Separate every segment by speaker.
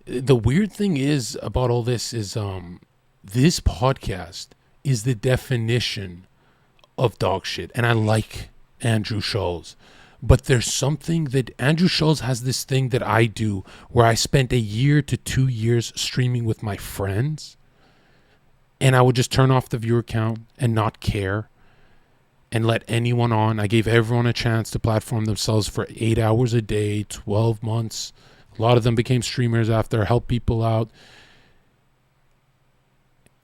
Speaker 1: The weird thing is about all this is this podcast is the definition of dog shit. And I like Andrew Schultz. But there's something that Andrew Schultz has, this thing that I do where I spent 1 year to 2 years streaming with my friends. And I would just turn off the viewer count and not care and let anyone on. I gave everyone a chance to platform themselves for 8 hours a day, 12 months. A lot of them became streamers after, helped people out.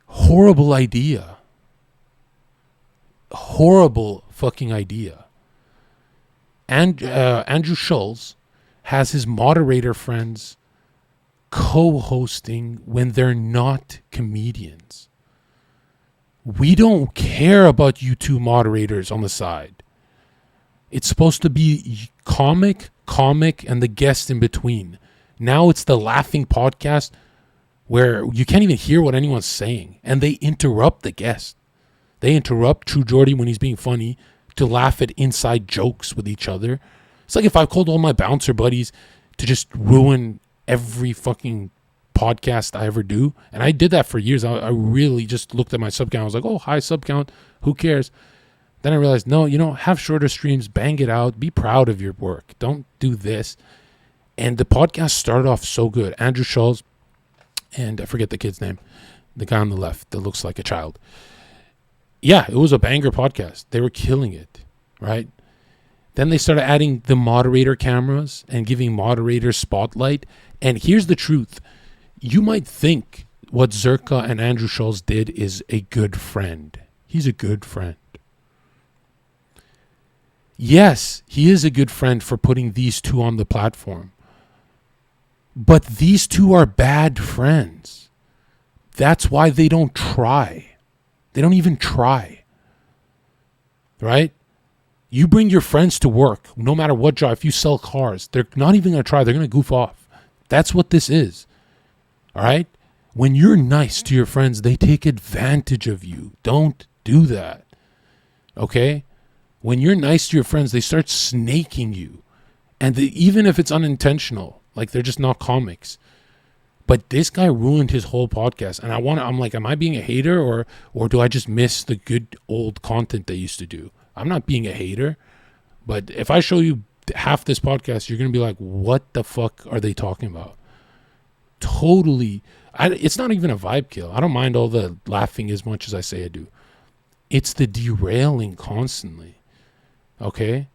Speaker 1: Horrible idea. Horrible fucking idea. And Andrew Schultz has his moderator friends co-hosting when they're not comedians. We don't care about you two moderators on the side. It's supposed to be comic, and the guest in between. Now it's the laughing podcast where you can't even hear what anyone's saying. And they interrupt the guest. They interrupt True Jordy when he's being funny to laugh at inside jokes with each other. It's like if I called all my bouncer buddies to just ruin every fucking podcast I ever do. And I did that for years. I really just looked at my sub count. I was like, oh, high sub count. Who cares? Then I realized, no, have shorter streams, bang it out, be proud of your work. Don't do this. And the podcast started off so good. Andrew Schultz, and I forget the kid's name, the guy on the left that looks like a child. Yeah, it was a banger podcast. They were killing it, right? Then they started adding the moderator cameras and giving moderators spotlight. And here's the truth. You might think what Zherka and Andrew Schultz did is a good friend. He's a good friend. Yes, he is a good friend for putting these two on the platform. But these two are bad friends. That's why they don't try. They don't even try. Right? You bring your friends to work, no matter what job. If you sell cars, they're not even going to try. They're going to goof off. That's what this is. All right? When you're nice to your friends, they take advantage of you. Don't do that. Okay? When you're nice to your friends, they start snaking you. And even if it's unintentional, like they're just not comics. But this guy ruined his whole podcast. And I'm like, am I being a hater or do I just miss the good old content they used to do? I'm not being a hater. But if I show you half this podcast, you're going to be like, what the fuck are they talking about? Totally. It's not even a vibe kill. I don't mind all the laughing as much as I say I do. It's the derailing constantly. Okay?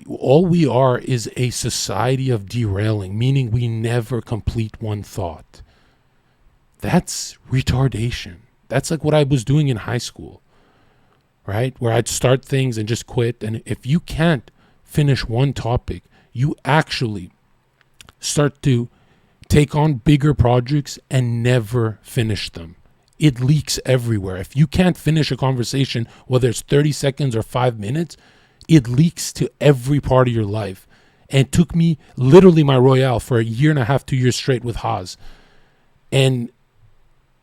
Speaker 1: All we are is a society of derailing, meaning we never complete one thought. That's retardation. That's like what I was doing in high school, right? Where I'd start things and just quit. And if you can't finish one topic, you actually start to take on bigger projects and never finish them. It leaks everywhere. If you can't finish a conversation, whether it's 30 seconds or 5 minutes, it leaks to every part of your life. And it took me literally my Royale for 1.5 years, 2 years straight with Haas. And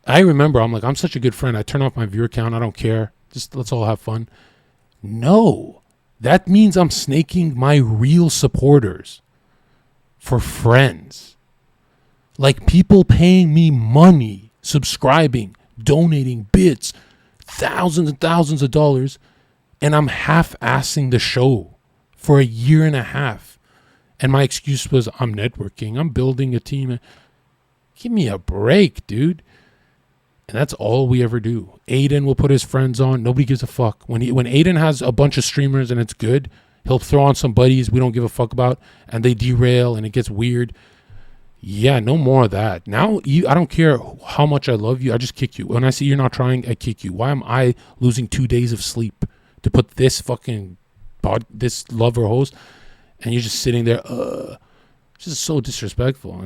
Speaker 1: I remember, I'm like, I'm such a good friend. I turn off my viewer count. I don't care. Just let's all have fun. No, that means I'm snaking my real supporters for friends. Like people paying me money, subscribing, donating bits, thousands and thousands of dollars. And I'm half-assing the show for 1.5 years. And my excuse was, I'm networking. I'm building a team. Give me a break, dude. And that's all we ever do. Aiden will put his friends on. Nobody gives a fuck. When Aiden has a bunch of streamers and it's good, he'll throw on some buddies we don't give a fuck about. And they derail and it gets weird. Yeah, no more of that. Now, I don't care how much I love you. I just kick you. When I see you're not trying, I kick you. Why am I losing 2 days of sleep to put this fucking this lover host, and you're just sitting there, just so disrespectful.